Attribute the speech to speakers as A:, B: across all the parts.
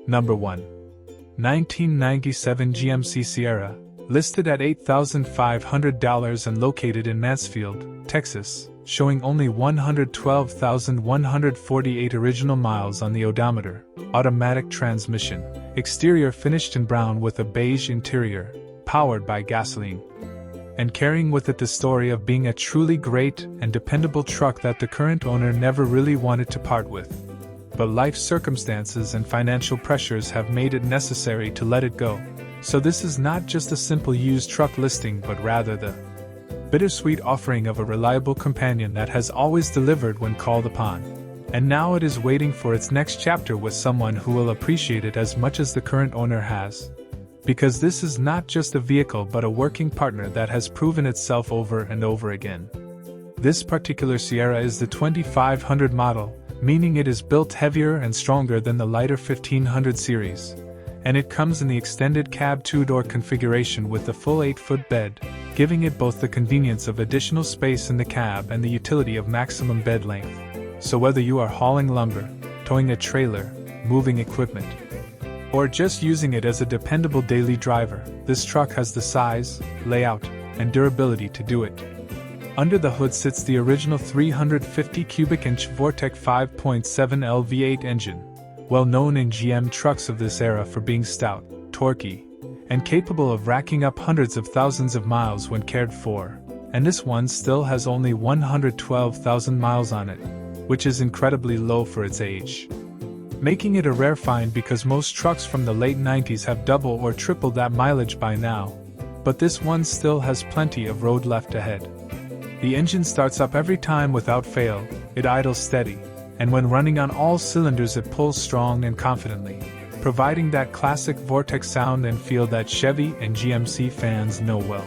A: Number 1. 1997 GMC Sierra, listed at $8,500 and located in Mansfield, Texas, showing only 112,148 original miles on the odometer. Automatic transmission, exterior finished in brown with a beige interior, powered by gasoline. And carrying with it the story of being a truly great and dependable truck that the current owner never really wanted to part with. But life circumstances and financial pressures have made it necessary to let it go. So this is not just a simple used truck listing, but rather the bittersweet offering of a reliable companion that has always delivered when called upon. And now it is waiting for its next chapter with someone who will appreciate it as much as the current owner has. Because this is not just a vehicle but a working partner that has proven itself over and over again. This particular Sierra is the 2500 model, meaning it is built heavier and stronger than the lighter 1500 series. And it comes in the extended cab 2-door configuration with a full 8-foot bed, giving it both the convenience of additional space in the cab and the utility of maximum bed length. So whether you are hauling lumber, towing a trailer, moving equipment, or just using it as a dependable daily driver, this truck has the size, layout, and durability to do it. Under the hood sits the original 350 cubic inch Vortec 5.7L V8 engine, well known in GM trucks of this era for being stout, torquey, and capable of racking up hundreds of thousands of miles when cared for. And this one still has only 112,000 miles on it, which is incredibly low for its age, making it a rare find because most trucks from the late 90s have double or triple that mileage by now. But this one still has plenty of road left ahead. The engine starts up every time without fail, it idles steady, and when running on all cylinders it pulls strong and confidently, providing that classic Vortex sound and feel that Chevy and GMC fans know well.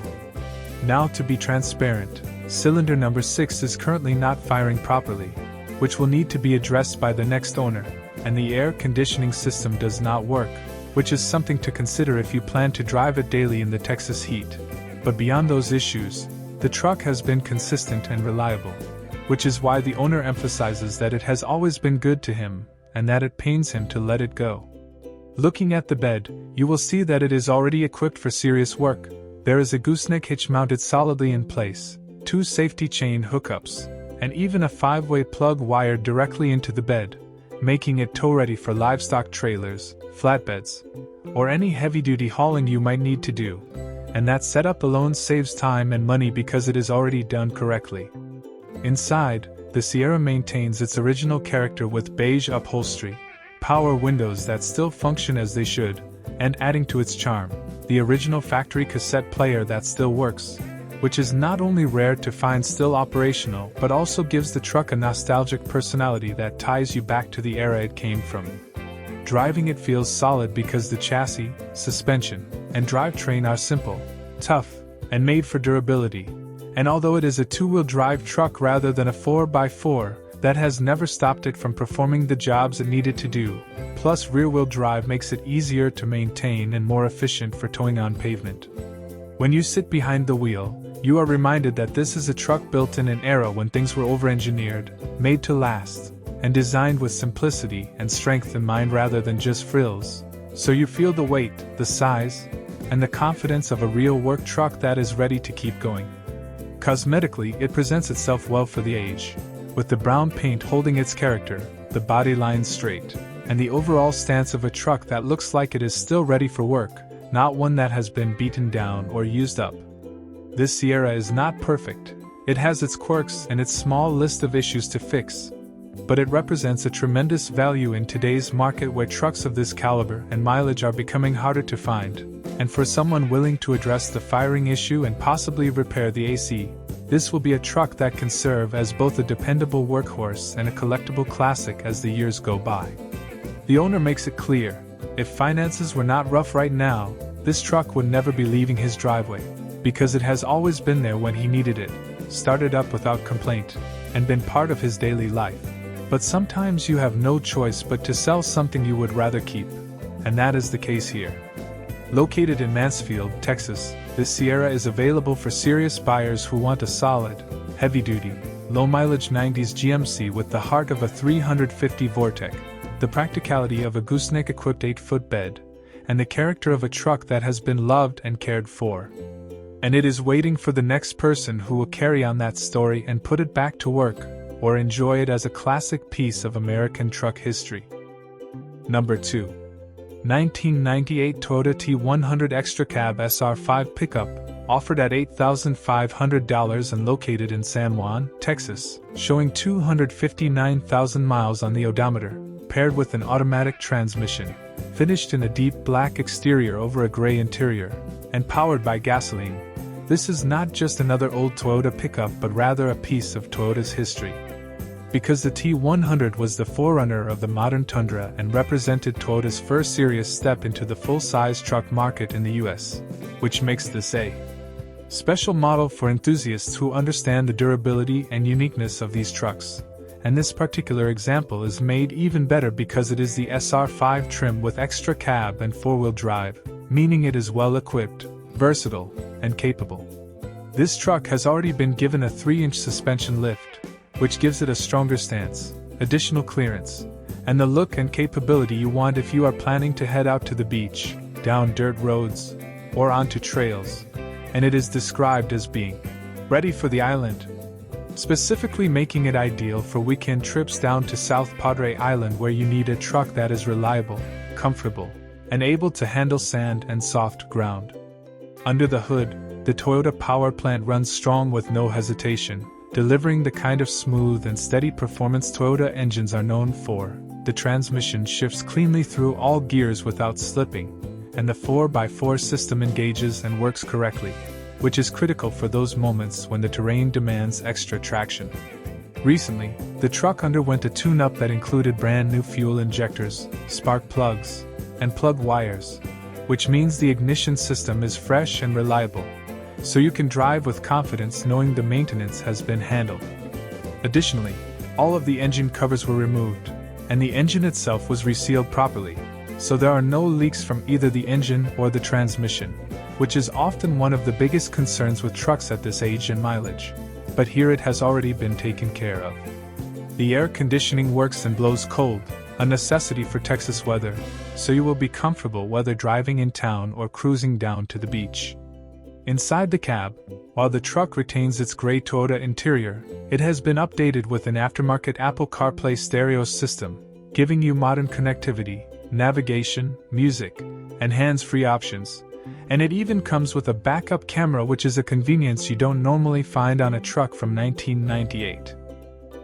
A: Now, to be transparent, cylinder number 6 is currently not firing properly, which will need to be addressed by the next owner, and the air conditioning system does not work, which is something to consider if you plan to drive it daily in the Texas heat. But beyond those issues, the truck has been consistent and reliable, which is why the owner emphasizes that it has always been good to him, and that it pains him to let it go. Looking at the bed, you will see that it is already equipped for serious work. There is a gooseneck hitch mounted solidly in place, 2 safety chain hookups, and even a 5-way plug wired directly into the bed, making it tow-ready for livestock trailers, flatbeds, or any heavy-duty hauling you might need to do. And that setup alone saves time and money because it is already done correctly. Inside, the Sierra maintains its original character with beige upholstery, power windows that still function as they should, and adding to its charm, the original factory cassette player that still works, which is not only rare to find still operational but also gives the truck a nostalgic personality that ties you back to the era it came from. Driving it feels solid because the chassis, suspension, and drivetrain are simple, tough, and made for durability. And although it is a 2-wheel drive truck rather than a 4x4, that has never stopped it from performing the jobs it needed to do. Plus, rear-wheel drive makes it easier to maintain and more efficient for towing on pavement. When you sit behind the wheel, you are reminded that this is a truck built in an era when things were over-engineered, made to last, and designed with simplicity and strength in mind rather than just frills. So you feel the weight, the size, and the confidence of a real work truck that is ready to keep going. Cosmetically, it presents itself well for the age, with the brown paint holding its character, the body lines straight, and the overall stance of a truck that looks like it is still ready for work, not one that has been beaten down or used up. This Sierra is not perfect. It has its quirks and its small list of issues to fix, but it represents a tremendous value in today's market where trucks of this caliber and mileage are becoming harder to find, and for someone willing to address the firing issue and possibly repair the AC, this will be a truck that can serve as both a dependable workhorse and a collectible classic as the years go by. The owner makes it clear, if finances were not rough right now, this truck would never be leaving his driveway, because it has always been there when he needed it, started up without complaint, and been part of his daily life. But sometimes you have no choice but to sell something you would rather keep, and that is the case here. Located in Mansfield, Texas, this Sierra is available for serious buyers who want a solid, heavy-duty, low-mileage 90s GMC with the heart of a 350 Vortec, the practicality of a gooseneck-equipped 8-foot bed, and the character of a truck that has been loved and cared for. And it is waiting for the next person who will carry on that story and put it back to work, or enjoy it as a classic piece of American truck history. Number 2. 1998 Toyota T100 Extra Cab SR5 Pickup, offered at $8,500 and located in San Juan, Texas, showing 259,000 miles on the odometer, paired with an automatic transmission, finished in a deep black exterior over a gray interior, and powered by gasoline. This is not just another old Toyota pickup but rather a piece of Toyota's history. Because the T100 was the forerunner of the modern Tundra and represented Toyota's first serious step into the full-size truck market in the US, which makes this a special model for enthusiasts who understand the durability and uniqueness of these trucks. And this particular example is made even better because it is the SR5 trim with extra cab and four-wheel drive, meaning it is well-equipped, versatile, and capable. This truck has already been given a 3-inch suspension lift, which gives it a stronger stance, additional clearance, and the look and capability you want if you are planning to head out to the beach, down dirt roads, or onto trails, and it is described as being ready for the island, specifically making it ideal for weekend trips down to South Padre Island where you need a truck that is reliable, comfortable, and able to handle sand and soft ground. Under the hood, the Toyota power plant runs strong with no hesitation, delivering the kind of smooth and steady performance Toyota engines are known for. The transmission shifts cleanly through all gears without slipping, and the 4x4 system engages and works correctly, which is critical for those moments when the terrain demands extra traction. Recently, the truck underwent a tune-up that included brand new fuel injectors, spark plugs, and plug wires, which means the ignition system is fresh and reliable, so you can drive with confidence knowing the maintenance has been handled. Additionally, all of the engine covers were removed, and the engine itself was resealed properly, so there are no leaks from either the engine or the transmission, which is often one of the biggest concerns with trucks at this age and mileage. But here it has already been taken care of. The air conditioning works and blows cold, a necessity for Texas weather, so you will be comfortable whether driving in town or cruising down to the beach. Inside the cab, while the truck retains its gray Toyota interior, it has been updated with an aftermarket Apple CarPlay stereo system, giving you modern connectivity, navigation, music, and hands-free options, and it even comes with a backup camera, which is a convenience you don't normally find on a truck from 1998.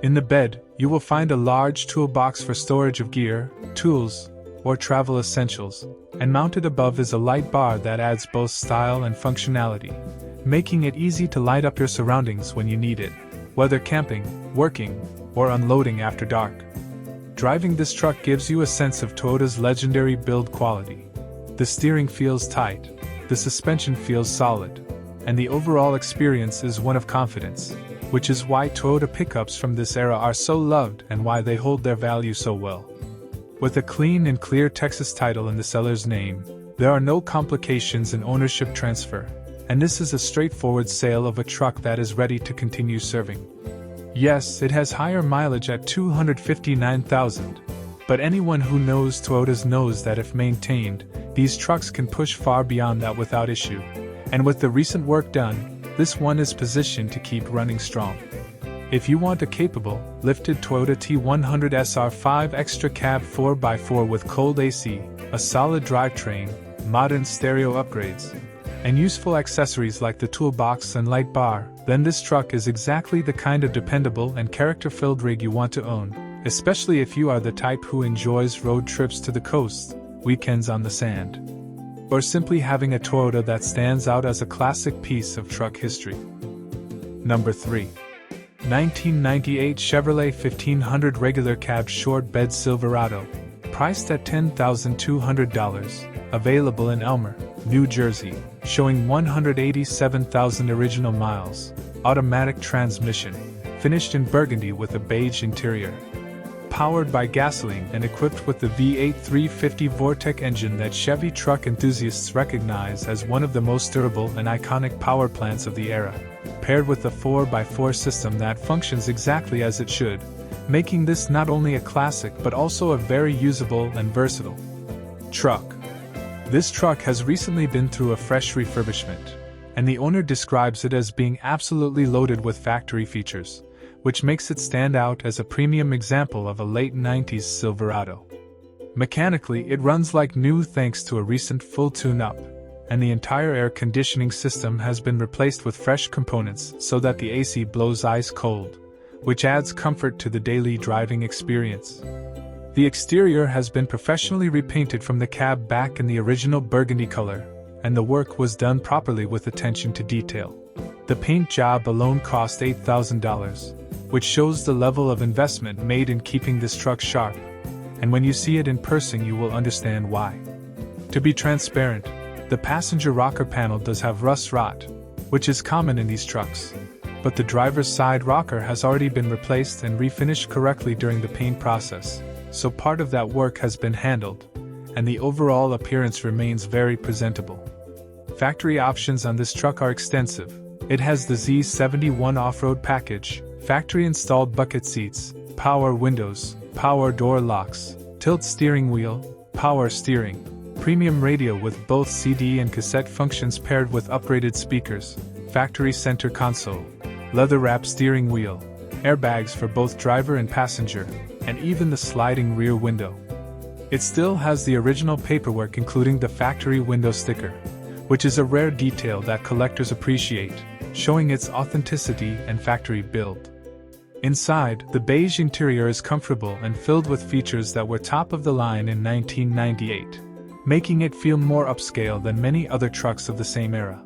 A: In the bed, you will find a large toolbox for storage of gear, tools, or travel essentials, and mounted above is a light bar that adds both style and functionality, making it easy to light up your surroundings when you need it, whether camping, working, or unloading after dark. Driving this truck gives you a sense of Toyota's legendary build quality. The steering feels tight, the suspension feels solid, and the overall experience is one of confidence, which is why Toyota pickups from this era are so loved and why they hold their value so well. With a clean and clear Texas title in the seller's name, there are no complications in ownership transfer, and this is a straightforward sale of a truck that is ready to continue serving. Yes, it has higher mileage at 259,000, but anyone who knows Toyotas knows that if maintained, these trucks can push far beyond that without issue, and with the recent work done, this one is positioned to keep running strong. If you want a capable, lifted Toyota T100 SR5 Extra Cab 4x4 with cold AC, a solid drivetrain, modern stereo upgrades, and useful accessories like the toolbox and light bar, then this truck is exactly the kind of dependable and character-filled rig you want to own, especially if you are the type who enjoys road trips to the coast, weekends on the sand, or simply having a Toyota that stands out as a classic piece of truck history. Number 3. 1998 Chevrolet 1500 Regular Cab Short Bed Silverado, priced at $10,200, available in Elmer, New Jersey, showing 187,000 original miles, automatic transmission, finished in burgundy with a beige interior. Powered by gasoline and equipped with the V8 350 Vortec engine that Chevy truck enthusiasts recognize as one of the most durable and iconic power plants of the era, paired with a 4x4 system that functions exactly as it should, making this not only a classic but also a very usable and versatile truck. This truck has recently been through a fresh refurbishment, and the owner describes it as being absolutely loaded with factory features, which makes it stand out as a premium example of a late 90s Silverado. Mechanically, it runs like new thanks to a recent full tune-up, and the entire air conditioning system has been replaced with fresh components so that the AC blows ice cold, which adds comfort to the daily driving experience. The exterior has been professionally repainted from the cab back in the original burgundy color, and the work was done properly with attention to detail. The paint job alone cost $8,000, which shows the level of investment made in keeping this truck sharp, and when you see it in person you will understand why. To be transparent, the passenger rocker panel does have rust rot, which is common in these trucks, but the driver's side rocker has already been replaced and refinished correctly during the paint process, so part of that work has been handled, and the overall appearance remains very presentable. Factory options on this truck are extensive. It has the Z71 off-road package, factory-installed bucket seats, power windows, power door locks, tilt steering wheel, power steering, premium radio with both CD and cassette functions paired with upgraded speakers, factory center console, leather-wrapped steering wheel, airbags for both driver and passenger, and even the sliding rear window. It still has the original paperwork including the factory window sticker, which is a rare detail that collectors appreciate, showing its authenticity and factory build. Inside, the beige interior is comfortable and filled with features that were top of the line in 1998, making it feel more upscale than many other trucks of the same era.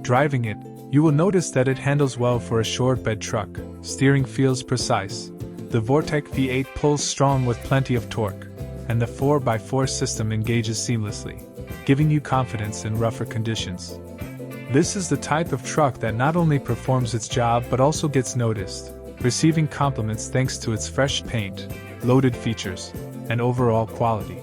A: Driving it, you will notice that it handles well for a short bed truck, steering feels precise, the Vortec V8 pulls strong with plenty of torque, and the 4x4 system engages seamlessly, giving you confidence in rougher conditions. This is the type of truck that not only performs its job but also gets noticed, receiving compliments thanks to its fresh paint, loaded features, and overall quality.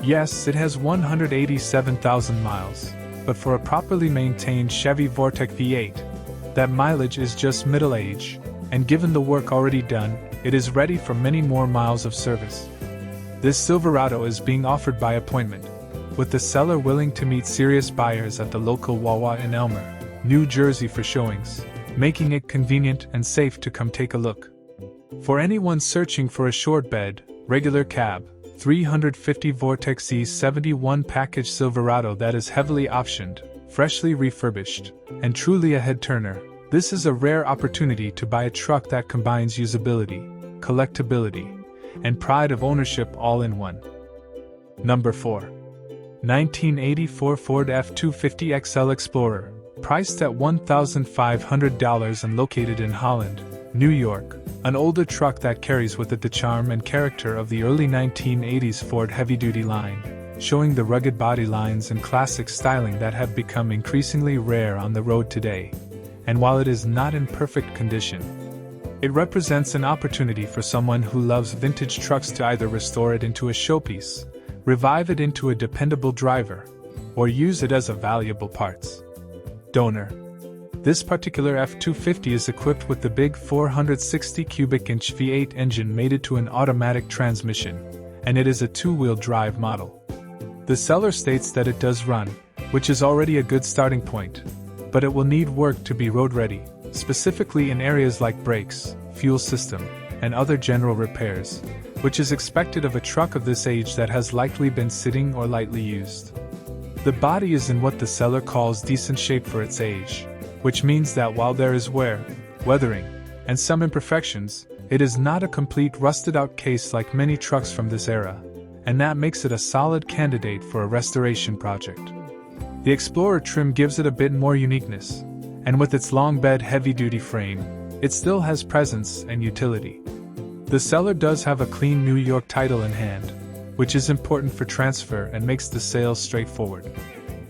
A: Yes, it has 187,000 miles, but for a properly maintained Chevy Vortec V8, that mileage is just middle age, and given the work already done, it is ready for many more miles of service. This Silverado is being offered by appointment, with the seller willing to meet serious buyers at the local Wawa in Elmer, New Jersey for showings, making it convenient and safe to come take a look. For anyone searching for a short bed, regular cab, 350 Vortec C71 package Silverado that is heavily optioned, freshly refurbished, and truly a head-turner, this is a rare opportunity to buy a truck that combines usability, collectability, and pride of ownership all in one. Number 4. 1984 Ford F250 XL Explorer, priced at $1,500 and located in Holland, New York, an older truck that carries with it the charm and character of the early 1980s Ford heavy-duty line, showing the rugged body lines and classic styling that have become increasingly rare on the road today. And while it is not in perfect condition, it represents an opportunity for someone who loves vintage trucks to either restore it into a showpiece, revive it into a dependable driver, or use it as a valuable parts donor. This particular F250 is equipped with the big 460 cubic inch V8 engine mated to an automatic transmission, and it is a two-wheel drive model. The seller states that it does run, which is already a good starting point, but it will need work to be road ready, specifically in areas like brakes, fuel system, and other general repairs, which is expected of a truck of this age that has likely been sitting or lightly used. The body is in what the seller calls decent shape for its age, which means that while there is wear, weathering, and some imperfections, it is not a complete rusted-out case like many trucks from this era, and that makes it a solid candidate for a restoration project. The Explorer trim gives it a bit more uniqueness, and with its long bed heavy-duty frame, it still has presence and utility. The seller does have a clean New York title in hand, which is important for transfer and makes the sale straightforward.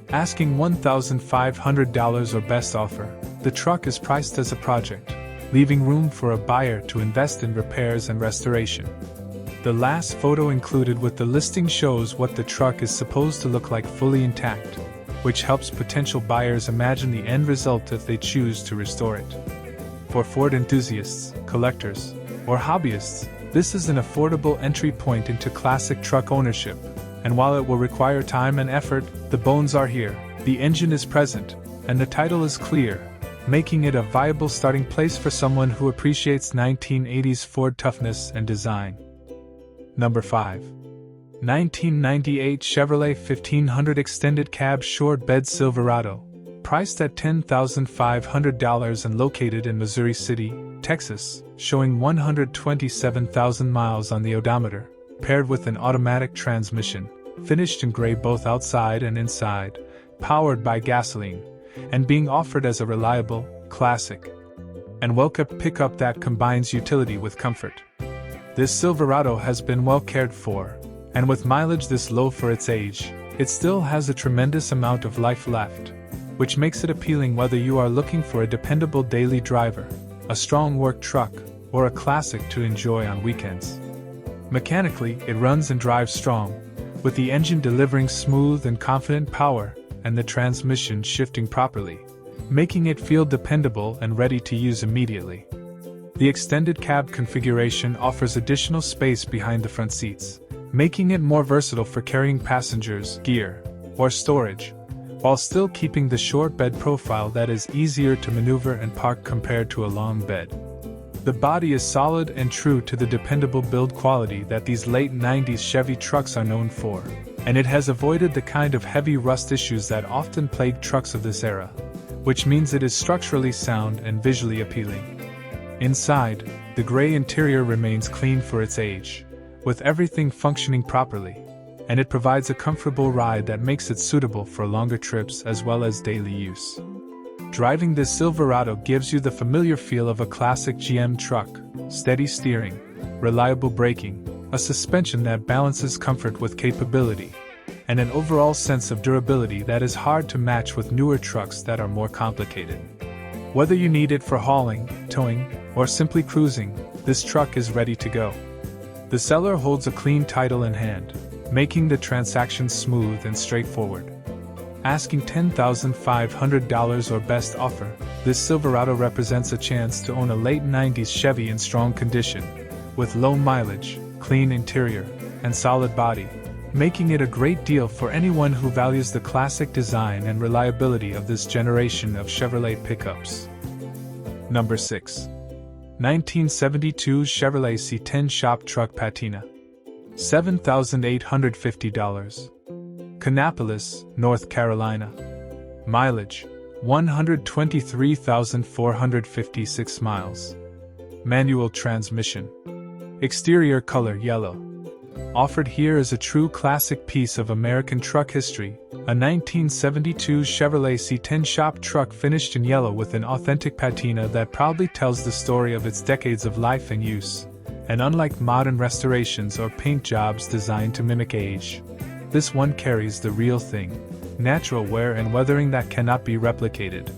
A: Asking $1,500 or best offer, the truck is priced as a project, leaving room for a buyer to invest in repairs and restoration. The last photo included with the listing shows what the truck is supposed to look like fully intact, which helps potential buyers imagine the end result if they choose to restore it. For Ford enthusiasts, collectors, or hobbyists, this is an affordable entry point into classic truck ownership. And while it will require time and effort, the bones are here, the engine is present, and the title is clear, making it a viable starting place for someone who appreciates 1980s Ford toughness and design. Number 5. 1998 Chevrolet 1500 Extended Cab Short Bed Silverado. Priced at $10,500 and located in Missouri City, Texas, showing 127,000 miles on the odometer, paired with an automatic transmission, finished in gray both outside and inside, powered by gasoline, and being offered as a reliable, classic, and well-kept pickup that combines utility with comfort. This Silverado has been well cared for, and with mileage this low for its age, it still has a tremendous amount of life left, which makes it appealing whether you are looking for a dependable daily driver, a strong work truck, or a classic to enjoy on weekends. Mechanically, it runs and drives strong, with the engine delivering smooth and confident power, and the transmission shifting properly, making it feel dependable and ready to use immediately. The extended cab configuration offers additional space behind the front seats, making it more versatile for carrying passengers, gear, or storage, while still keeping the short bed profile that is easier to maneuver and park compared to a long bed. The body is solid and true to the dependable build quality that these late 90s Chevy trucks are known for, and it has avoided the kind of heavy rust issues that often plague trucks of this era, which means it is structurally sound and visually appealing. Inside, the gray interior remains clean for its age, with everything functioning properly, and it provides a comfortable ride that makes it suitable for longer trips as well as daily use. Driving this Silverado gives you the familiar feel of a classic GM truck: steady steering, reliable braking, a suspension that balances comfort with capability, and an overall sense of durability that is hard to match with newer trucks that are more complicated. Whether you need it for hauling, towing, or simply cruising, this truck is ready to go. The seller holds a clean title in hand, making the transaction smooth and straightforward. Asking $10,500 or best offer, this Silverado represents a chance to own a late 90s Chevy in strong condition, with low mileage, clean interior, and solid body, making it a great deal for anyone who values the classic design and reliability of this generation of Chevrolet pickups. Number 6. 1972 Chevrolet C10 Shop Truck Patina. $7,850. Kannapolis, North Carolina. Mileage: 123,456 miles. Manual transmission. Exterior color yellow. Offered here is a true classic piece of American truck history, a 1972 Chevrolet C10 shop truck finished in yellow with an authentic patina that proudly tells the story of its decades of life and use. And unlike modern restorations or paint jobs designed to mimic age, this one carries the real thing: natural wear and weathering that cannot be replicated,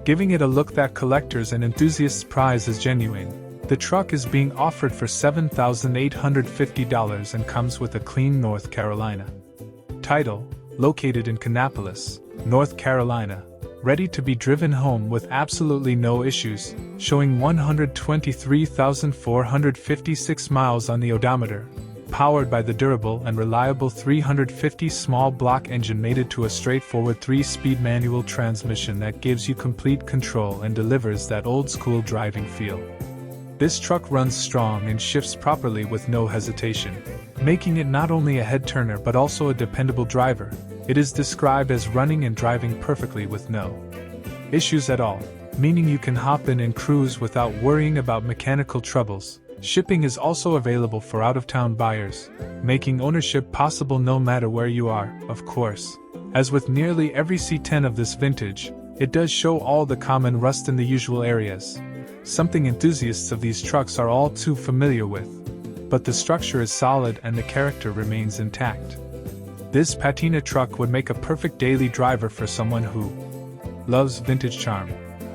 A: giving it a look that collectors and enthusiasts prize as genuine. The truck is being offered for $7,850 and comes with a clean North Carolina title, located in Kannapolis, North Carolina, ready to be driven home with absolutely no issues, showing 123,456 miles on the odometer, powered by the durable and reliable 350 small block engine mated to a straightforward 3-speed manual transmission that gives you complete control and delivers that old-school driving feel. This truck runs strong and shifts properly with no hesitation, making it not only a head-turner but also a dependable driver. It is described as running and driving perfectly with no issues at all, meaning you can hop in and cruise without worrying about mechanical troubles. Shipping is also available for out-of-town buyers, making ownership possible no matter where you are, of course. As with nearly every C10 of this vintage, it does show all the common rust in the usual areas, something enthusiasts of these trucks are all too familiar with. But the structure is solid and the character remains intact. This patina truck would make a perfect daily driver for someone who loves vintage charm,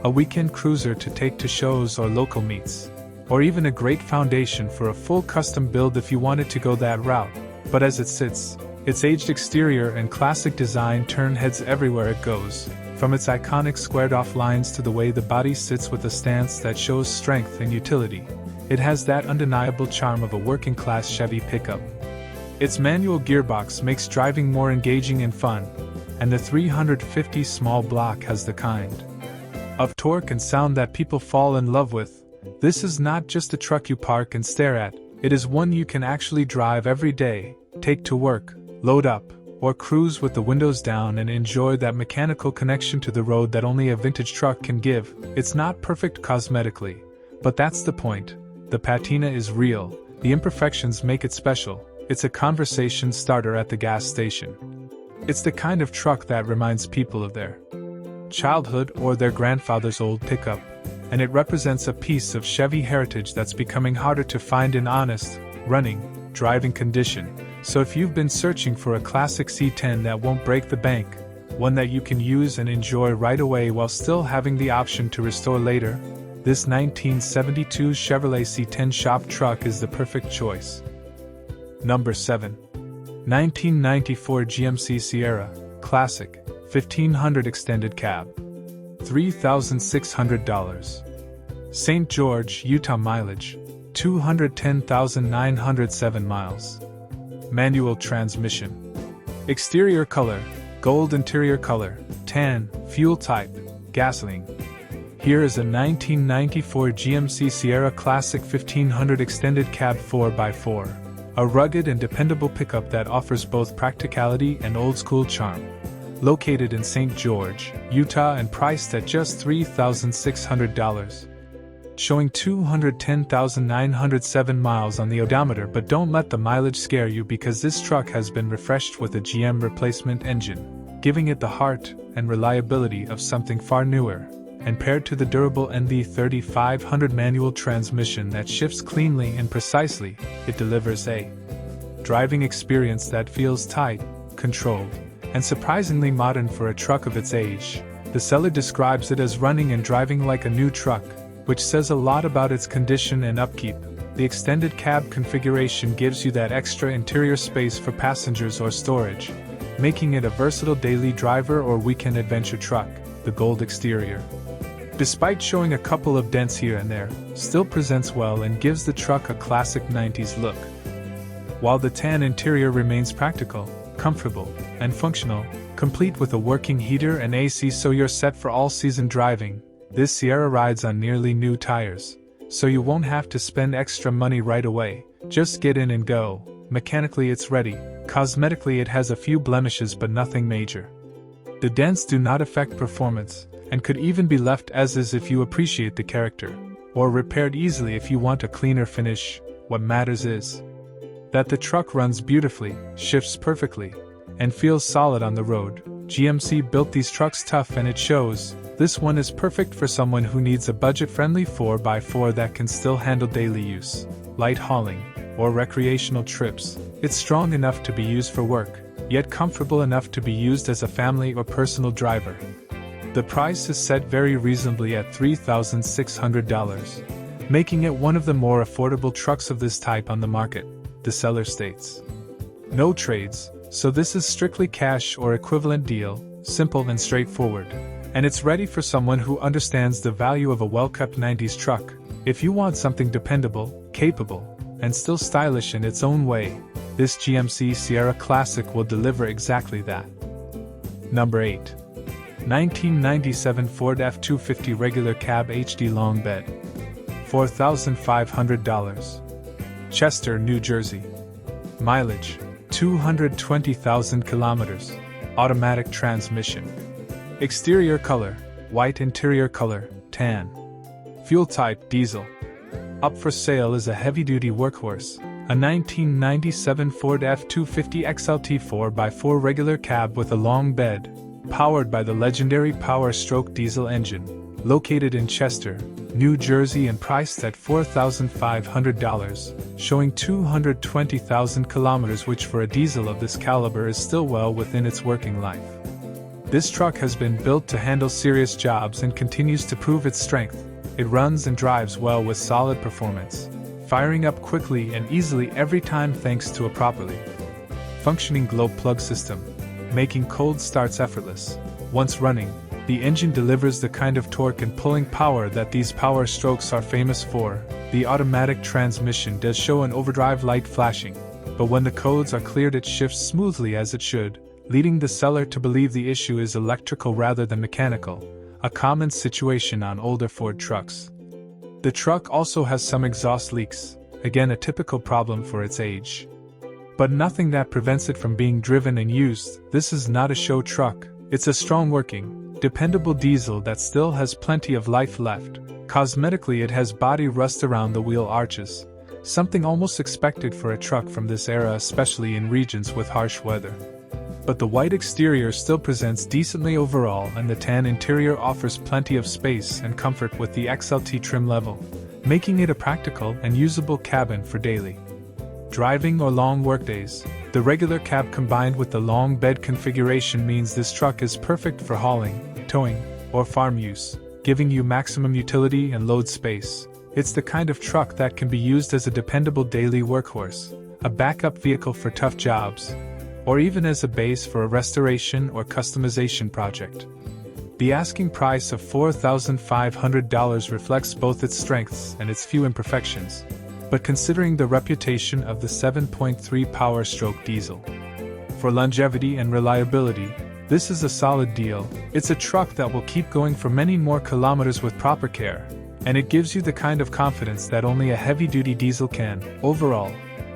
A: a weekend cruiser to take to shows or local meets, or even a great foundation for a full custom build if you wanted to go that route. But as it sits, its aged exterior and classic design turn heads everywhere it goes, from its iconic squared-off lines to the way the body sits with a stance that shows strength and utility. It has that undeniable charm of a working-class Chevy pickup. Its manual gearbox makes driving more engaging and fun, and the 350 small block has the kind of torque and sound that people fall in love with. This is not just a truck you park and stare at, it is one you can actually drive every day, take to work, load up, or cruise with the windows down and enjoy that mechanical connection to the road that only a vintage truck can give. It's not perfect cosmetically, but that's the point. The patina is real, the imperfections make it special. It's a conversation starter at the gas station. It's the kind of truck that reminds people of their childhood or their grandfather's old pickup, and it represents a piece of Chevy heritage that's becoming harder to find in honest, running, driving condition. So if you've been searching for a classic C10 that won't break the bank, one that you can use and enjoy right away while still having the option to restore later, this 1972 Chevrolet C10 shop truck is the perfect choice. Number 7. 1994 GMC Sierra, Classic, 1500 Extended Cab. $3,600. St. George, Utah mileage, 210,907 miles. Manual transmission. Exterior color, gold. Interior color, tan. Fuel type, gasoline. Here is a 1994 GMC Sierra Classic 1500 Extended Cab 4x4. A rugged and dependable pickup that offers both practicality and old-school charm. Located in St. George, Utah and priced at just $3,600. Showing 210,907 miles on the odometer, but don't let the mileage scare you because this truck has been refreshed with a GM replacement engine, giving it the heart and reliability of something far newer, and paired to the durable ND 3500 manual transmission that shifts cleanly and precisely, it delivers a driving experience that feels tight, controlled, and surprisingly modern for a truck of its age. The seller describes it as running and driving like a new truck, which says a lot about its condition and upkeep. The extended cab configuration gives you that extra interior space for passengers or storage, making it a versatile daily driver or weekend adventure truck. The gold exterior, despite showing a couple of dents here and there, still presents well and gives the truck a classic 90s look. While the tan interior remains practical, comfortable, and functional, complete with a working heater and AC so you're set for all-season driving. This Sierra rides on nearly new tires, so you won't have to spend extra money right away. Just get in and go. Mechanically it's ready. Cosmetically it has a few blemishes but nothing major. The dents do not affect performance, and could even be left as is if you appreciate the character, or repaired easily if you want a cleaner finish. What matters is that the truck runs beautifully, shifts perfectly, and feels solid on the road. GMC built these trucks tough and it shows. This one is perfect for someone who needs a budget-friendly 4x4 that can still handle daily use, light hauling, or recreational trips. It's strong enough to be used for work, yet comfortable enough to be used as a family or personal driver. The price is set very reasonably at $3,600, making it one of the more affordable trucks of this type on the market. The seller states, no trades, so this is strictly cash or equivalent deal, simple and straightforward. And it's ready for someone who understands the value of a well-kept 90s truck. If you want something dependable, capable, and still stylish in its own way, this GMC Sierra Classic will deliver exactly that. Number 8. 1997 Ford F250 Regular Cab HD Long Bed. $4,500. Chester, New Jersey. Mileage, 220,000 kilometers. Automatic transmission. Exterior color, white. Interior color, tan. Fuel type, diesel. Up for sale is a heavy-duty workhorse, a 1997 Ford F250 XLT 4x4 regular cab with a long bed, powered by the legendary Power-Stroke diesel engine, located in Chester, New Jersey and priced at $4,500, showing 220,000 kilometers, which for a diesel of this caliber is still well within its working life. This truck has been built to handle serious jobs and continues to prove its strength. It runs and drives well with solid performance, firing up quickly and easily every time thanks to a properly functioning glow plug system, making cold starts effortless. Once running, The engine delivers the kind of torque and pulling power that these power strokes are famous for. The automatic transmission does show an overdrive light flashing, but when the codes are cleared it shifts smoothly as it should, leading the seller to believe the issue is electrical rather than mechanical, a common situation on older Ford trucks. The truck also has some exhaust leaks, again a typical problem for its age. But nothing that prevents it from being driven and used. This is not a show truck, it's a strong working, dependable diesel that still has plenty of life left. Cosmetically it has body rust around the wheel arches, something almost expected for a truck from this era, especially in regions with harsh weather. But the white exterior still presents decently overall, and the tan interior offers plenty of space and comfort with the XLT trim level, making it a practical and usable cabin for daily driving or long workdays. The regular cab combined with the long bed configuration means this truck is perfect for hauling, towing, or farm use, giving you maximum utility and load space. It's the kind of truck that can be used as a dependable daily workhorse, a backup vehicle for tough jobs, or even as a base for a restoration or customization project. The asking price of $4,500 reflects both its strengths and its few imperfections, but considering the reputation of the 7.3 power-stroke diesel for longevity and reliability, this is a solid deal. It's a truck that will keep going for many more kilometers with proper care, and it gives you the kind of confidence that only a heavy-duty diesel can. Overall,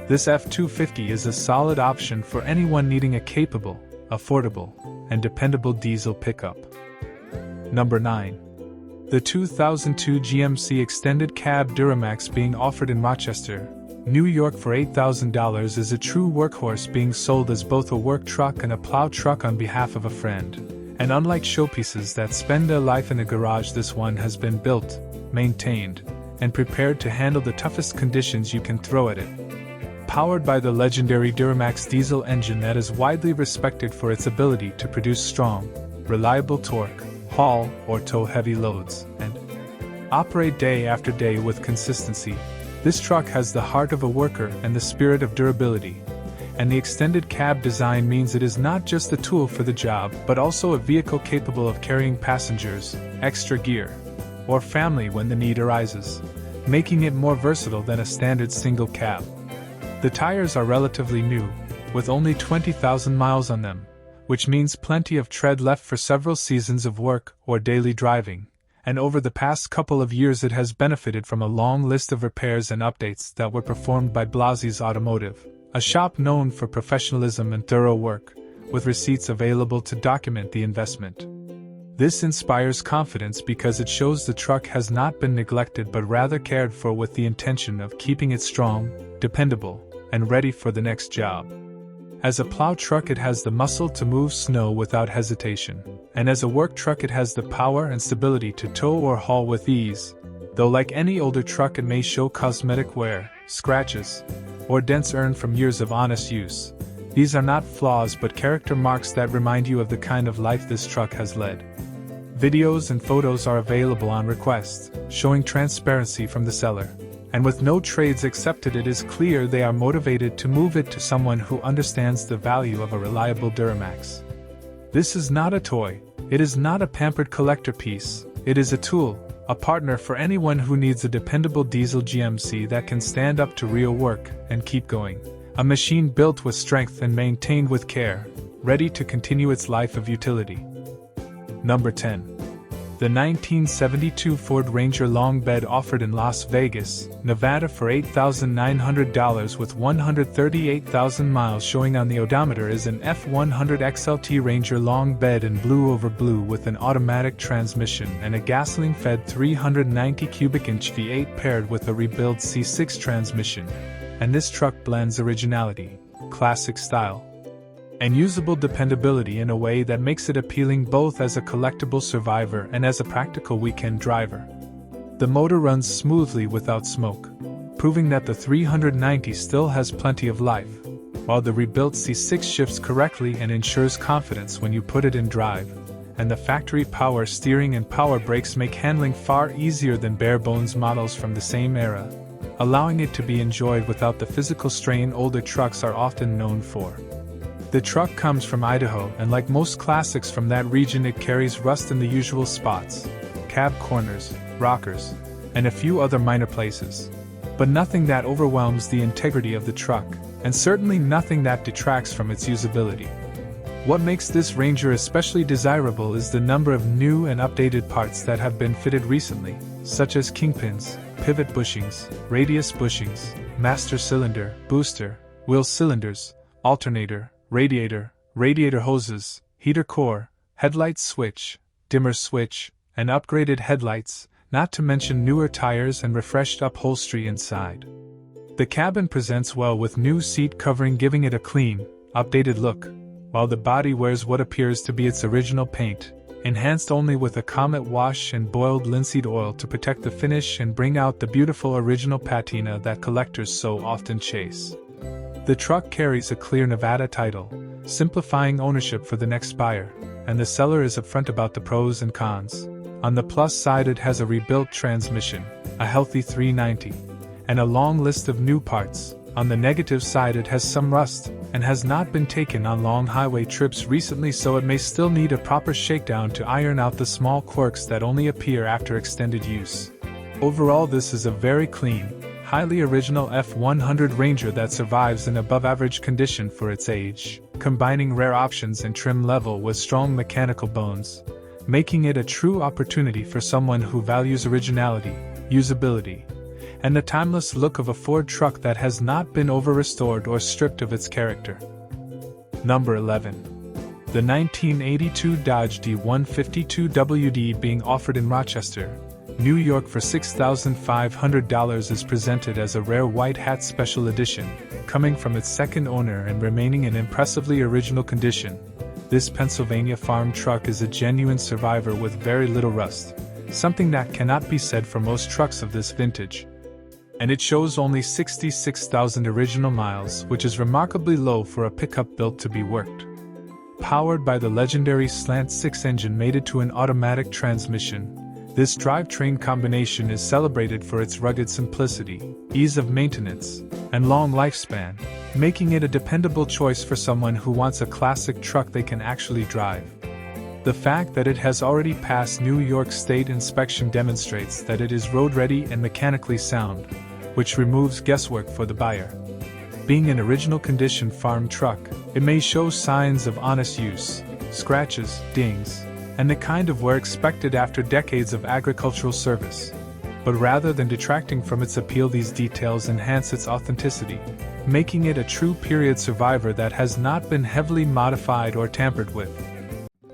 A: this F250 is a solid option for anyone needing a capable, affordable, and dependable diesel pickup. Number 9. The 2002 GMC Extended Cab Duramax being offered in Rochester, New York for $8,000 is a true workhorse being sold as both a work truck and a plow truck on behalf of a friend. And unlike showpieces that spend their life in a garage, this one has been built, maintained, and prepared to handle the toughest conditions you can throw at it. Powered by the legendary Duramax diesel engine that is widely respected for its ability to produce strong, reliable torque, haul or tow heavy loads, and operate day after day with consistency, this truck has the heart of a worker and the spirit of durability. And the extended cab design means it is not just a tool for the job, but also a vehicle capable of carrying passengers, extra gear, or family when the need arises, making it more versatile than a standard single cab. The tires are relatively new, with only 20,000 miles on them, which means plenty of tread left for several seasons of work or daily driving, and over the past couple of years it has benefited from a long list of repairs and updates that were performed by Blasi's Automotive, a shop known for professionalism and thorough work, with receipts available to document the investment. This inspires confidence because it shows the truck has not been neglected but rather cared for with the intention of keeping it strong, dependable, and ready for the next job. As a plow truck it has the muscle to move snow without hesitation, and as a work truck it has the power and stability to tow or haul with ease, though like any older truck it may show cosmetic wear, scratches, or dents earned from years of honest use. These are not flaws but character marks that remind you of the kind of life this truck has led. Videos and photos are available on request, showing transparency from the seller. And with no trades accepted, it is clear they are motivated to move it to someone who understands the value of a reliable Duramax. This is not a toy, it is not a pampered collector piece, it is a tool, a partner for anyone who needs a dependable diesel GMC that can stand up to real work and keep going. A machine built with strength and maintained with care, ready to continue its life of utility. Number 10. The 1972 Ford Ranger long bed offered in Las Vegas, Nevada for $8,900 with 138,000 miles showing on the odometer is an F100 XLT Ranger long bed in blue over blue with an automatic transmission and a gasoline-fed 390 cubic inch V8 paired with a rebuilt C6 transmission. And this truck blends originality, classic style, and usable dependability in a way that makes it appealing both as a collectible survivor and as a practical weekend driver. The motor runs smoothly without smoke, proving that the 390 still has plenty of life, while the rebuilt C6 shifts correctly and ensures confidence when you put it in drive, and the factory power steering and power brakes make handling far easier than bare-bones models from the same era, allowing it to be enjoyed without the physical strain older trucks are often known for. The truck comes from Idaho, and like most classics from that region, it carries rust in the usual spots: cab corners, rockers, and a few other minor places. But nothing that overwhelms the integrity of the truck, and certainly nothing that detracts from its usability. What makes this Ranger especially desirable is the number of new and updated parts that have been fitted recently, such as kingpins, pivot bushings, radius bushings, master cylinder, booster, wheel cylinders, alternator, radiator hoses, heater core, headlight switch, dimmer switch, and upgraded headlights, not to mention newer tires and refreshed upholstery inside. The cabin presents well with new seat covering, giving it a clean, updated look, while the body wears what appears to be its original paint, enhanced only with a Comet wash and boiled linseed oil to protect the finish and bring out the beautiful original patina that collectors so often chase. The truck carries a clear Nevada title, simplifying ownership for the next buyer, and the seller is upfront about the pros and cons. On the plus side, it has a rebuilt transmission, a healthy 390, and a long list of new parts. On the negative side, it has some rust, and has not been taken on long highway trips recently, so it may still need a proper shakedown to iron out the small quirks that only appear after extended use. Overall, this is a very clean, highly original F100 Ranger that survives in above-average condition for its age, combining rare options and trim level with strong mechanical bones, making it a true opportunity for someone who values originality, usability, and the timeless look of a Ford truck that has not been over-restored or stripped of its character. Number 11. The 1982 Dodge D150 2WD being offered in Rochester, New York for $6,500 is presented as a rare white hat special edition, coming from its second owner and remaining in impressively original condition. This Pennsylvania farm truck is a genuine survivor with very little rust, something that cannot be said for most trucks of this vintage. And it shows only 66,000 original miles, which is remarkably low for a pickup built to be worked. Powered by the legendary Slant 6 engine mated to an automatic transmission, this drivetrain combination is celebrated for its rugged simplicity, ease of maintenance, and long lifespan, making it a dependable choice for someone who wants a classic truck they can actually drive. The fact that it has already passed New York State inspection demonstrates that it is road-ready and mechanically sound, which removes guesswork for the buyer. Being an original condition farm truck, it may show signs of honest use, scratches, dings, and the kind of wear expected after decades of agricultural service. But rather than detracting from its appeal, these details enhance its authenticity, making it a true period survivor that has not been heavily modified or tampered with.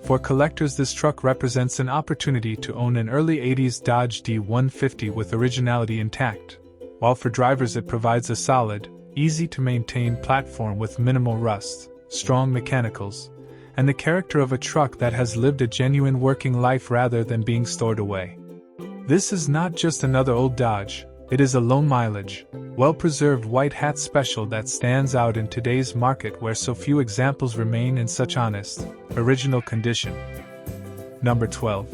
A: For collectors, this truck represents an opportunity to own an early 80s Dodge D150 with originality intact, while for drivers it provides a solid, easy-to-maintain platform with minimal rust, strong mechanicals, and the character of a truck that has lived a genuine working life rather than being stored away. This is not just another old Dodge, it is a low-mileage, well-preserved white hat special that stands out in today's market where so few examples remain in such honest, original condition. Number 12.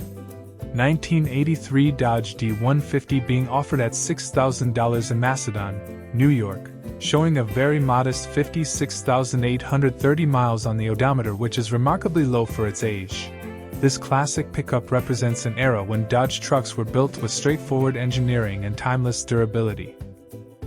A: 1983 Dodge D150 being offered at $6,000 in Macedon, New York, showing a very modest 56,830 miles on the odometer, which is remarkably low for its age. This classic pickup represents an era when Dodge trucks were built with straightforward engineering and timeless durability.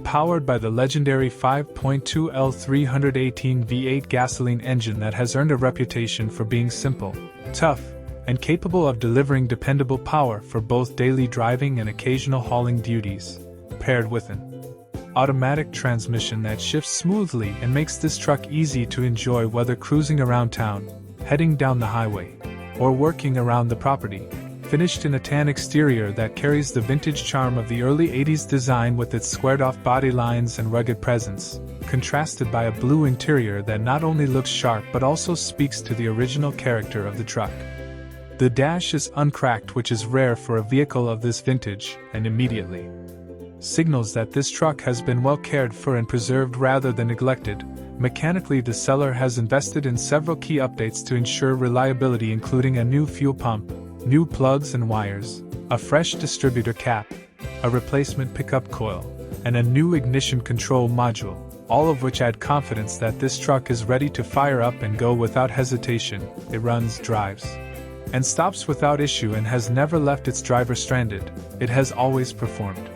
A: Powered by the legendary 5.2 L 318 V8 gasoline engine that has earned a reputation for being simple, tough, and capable of delivering dependable power for both daily driving and occasional hauling duties, paired with an automatic transmission that shifts smoothly and makes this truck easy to enjoy whether cruising around town, heading down the highway, or working around the property. Finished in a tan exterior that carries the vintage charm of the early 80s design with its squared-off body lines and rugged presence, contrasted by a blue interior that not only looks sharp but also speaks to the original character of the truck. The dash is uncracked, which is rare for a vehicle of this vintage, and immediately signals that this truck has been well cared for and preserved rather than neglected. Mechanically, the seller has invested in several key updates to ensure reliability, including a new fuel pump, new plugs and wires, a fresh distributor cap, a replacement pickup coil, and a new ignition control module. all of which add confidence that this truck is ready to fire up and go without hesitation. It runs, drives, and stops without issue and has never left its driver stranded. It has always performed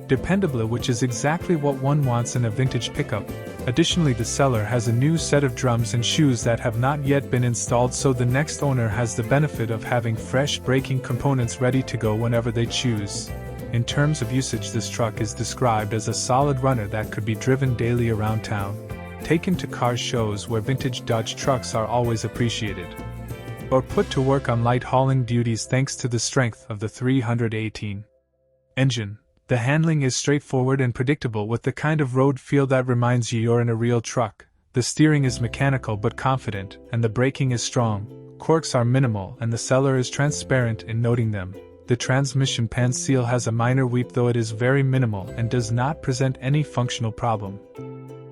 A: dependably, which is exactly what one wants in a vintage pickup. Additionally, the seller has a new set of drums and shoes that have not yet been installed, so the next owner has the benefit of having fresh braking components ready to go whenever they choose. In terms of usage, this truck is described as a solid runner that could be driven daily around town, taken to car shows where vintage Dodge trucks are always appreciated, or put to work on light hauling duties thanks to the strength of the 318 engine. The handling is straightforward and predictable, with the kind of road feel that reminds you you're in a real truck. The steering is mechanical but confident, and the braking is strong. Quirks are minimal, and the seller is transparent in noting them. The transmission pan seal has a minor weep, though it is very minimal and does not present any functional problem.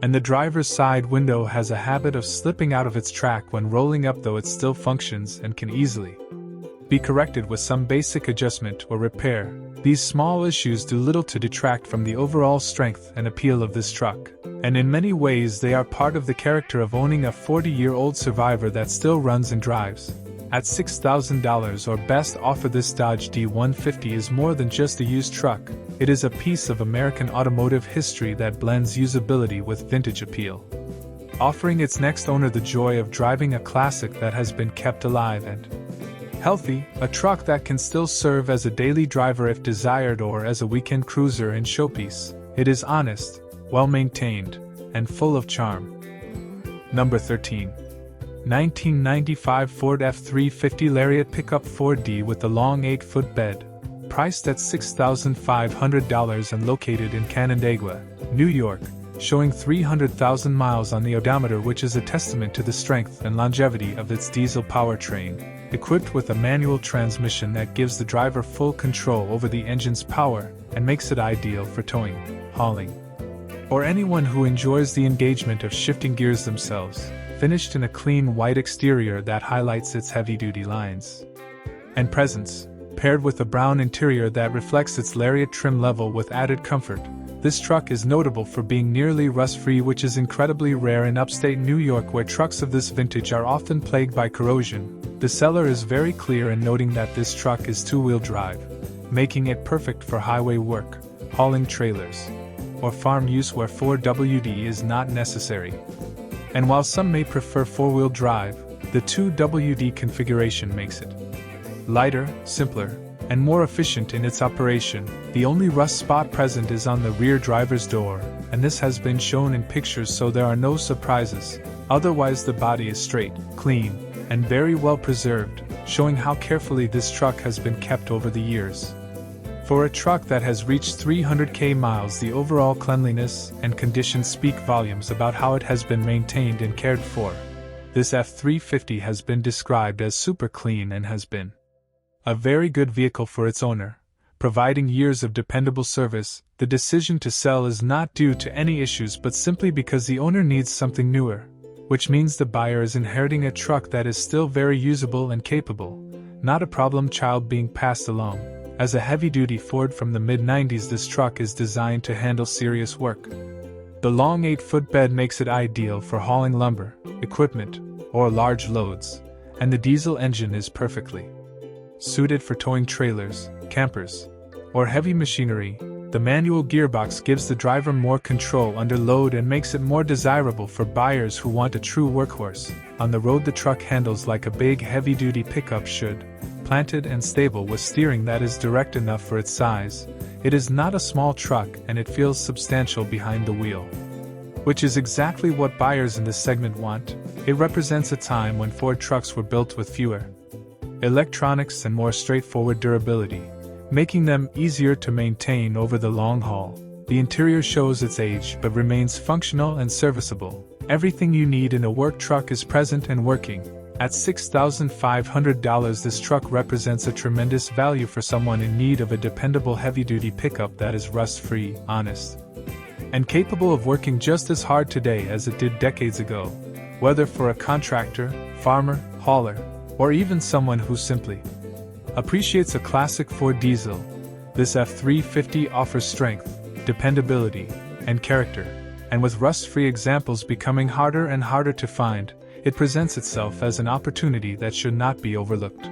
A: And the driver's side window has a habit of slipping out of its track when rolling up, though it still functions and can easily be corrected with some basic adjustment or repair. These small issues do little to detract from the overall strength and appeal of this truck, and in many ways they are part of the character of owning a 40-year-old survivor that still runs and drives. At $6,000 or best offer, this Dodge D150 is more than just a used truck. It is a piece of American automotive history that blends usability with vintage appeal, offering its next owner the joy of driving a classic that has been kept alive and healthy, a truck that can still serve as a daily driver if desired or as a weekend cruiser and showpiece. It is honest, well-maintained, and full of charm. Number 13. 1995 Ford F350 Lariat Pickup 4D with the long 8-foot bed. Priced at $6,500 and located in Canandaigua, New York, showing 300,000 miles on the odometer, which is a testament to the strength and longevity of its diesel powertrain. Equipped with a manual transmission that gives the driver full control over the engine's power and makes it ideal for towing, hauling, or anyone who enjoys the engagement of shifting gears themselves. Finished in a clean white exterior that highlights its heavy-duty lines and presence, paired with a brown interior that reflects its Lariat trim level with added comfort. This truck is notable for being nearly rust-free, which is incredibly rare in upstate New York, where trucks of this vintage are often plagued by corrosion. The seller is very clear in noting that this truck is two-wheel drive, making it perfect for highway work, hauling trailers, or farm use where 4WD is not necessary. And while some may prefer four-wheel drive, the 2WD configuration makes it lighter, simpler, and more efficient in its operation. The only rust spot present is on the rear driver's door, and this has been shown in pictures, so there are no surprises. Otherwise, the body is straight, clean, and very well preserved, showing how carefully this truck has been kept over the years. For a truck that has reached 300,000 miles, the overall cleanliness and condition speak volumes about how it has been maintained and cared for. This F350 has been described as super clean and has been a very good vehicle for its owner, providing years of dependable service. The decision to sell is not due to any issues but simply because the owner needs something newer, which means the buyer is inheriting a truck that is still very usable and capable, not a problem child being passed along. As a heavy-duty Ford from the mid-90s, this truck is designed to handle serious work. The long 8-foot bed makes it ideal for hauling lumber, equipment, or large loads, and the diesel engine is perfectly suited for towing trailers, campers, or heavy machinery. The manual gearbox gives the driver more control under load and makes it more desirable for buyers who want a true workhorse. On the road, the truck handles like a big heavy-duty pickup should, planted and stable with steering that is direct enough for its size. It is not a small truck and it feels substantial behind the wheel, which is exactly what buyers in this segment want. It represents a time when Ford trucks were built with fewer electronics and more straightforward durability, making them easier to maintain over the long haul. The interior shows its age but remains functional and serviceable. Everything you need in a work truck is present and working. At $6,500, this truck represents a tremendous value for someone in need of a dependable heavy-duty pickup that is rust-free, honest, and capable of working just as hard today as it did decades ago. Whether for a contractor, farmer, hauler, or even someone who simply appreciates a classic Ford diesel, this F350 offers strength, dependability, and character. and with rust-free examples becoming harder and harder to find, it presents itself as an opportunity that should not be overlooked.